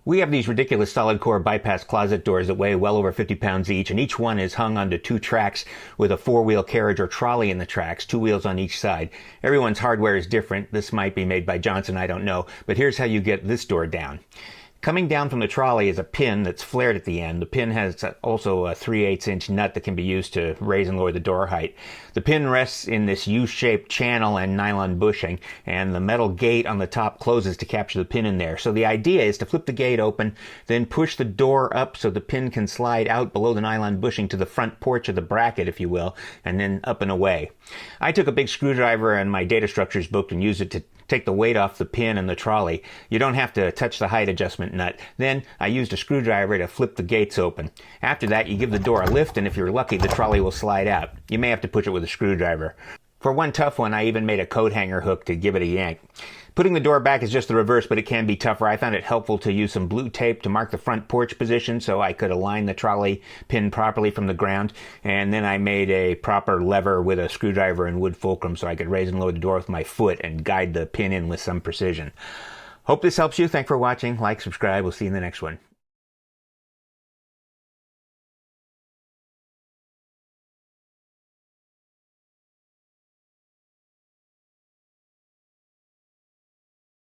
We have these ridiculous solid core bypass closet doors that weigh well over 50 pounds each, and each one is hung onto two tracks with a four-wheel carriage or trolley in the tracks, two wheels on each side. Everyone's hardware is different. This might be made by Johnson, I don't know, but here's how you get this door down. Coming down from the trolley is a pin that's flared at the end. The pin has also a 3/8 inch nut that can be used to raise and lower the door height. The pin rests in this U-shaped channel and nylon bushing, and the metal gate on the top closes to capture the pin in there. So the idea is to flip the gate open, then push the door up so the pin can slide out below the nylon bushing to the front porch of the bracket, if you will, and then up and away. I took a big screwdriver and my data structures book and used it to take the weight off the pin and the trolley. You don't have to touch the height adjustment nut. Then I used a screwdriver to flip the gates open. After that, you give the door a lift, and if you're lucky, the trolley will slide out. You may have to push it with a screwdriver. For one tough one, I even made a coat hanger hook to give it a yank. Putting the door back is just the reverse, but it can be tougher. I found it helpful to use some blue tape to mark the front porch position so I could align the trolley pin properly from the ground. And then I made a proper lever with a screwdriver and wood fulcrum so I could raise and lower the door with my foot and guide the pin in with some precision. Hope this helps you. Thanks for watching. Like, subscribe. We'll see you in the next one.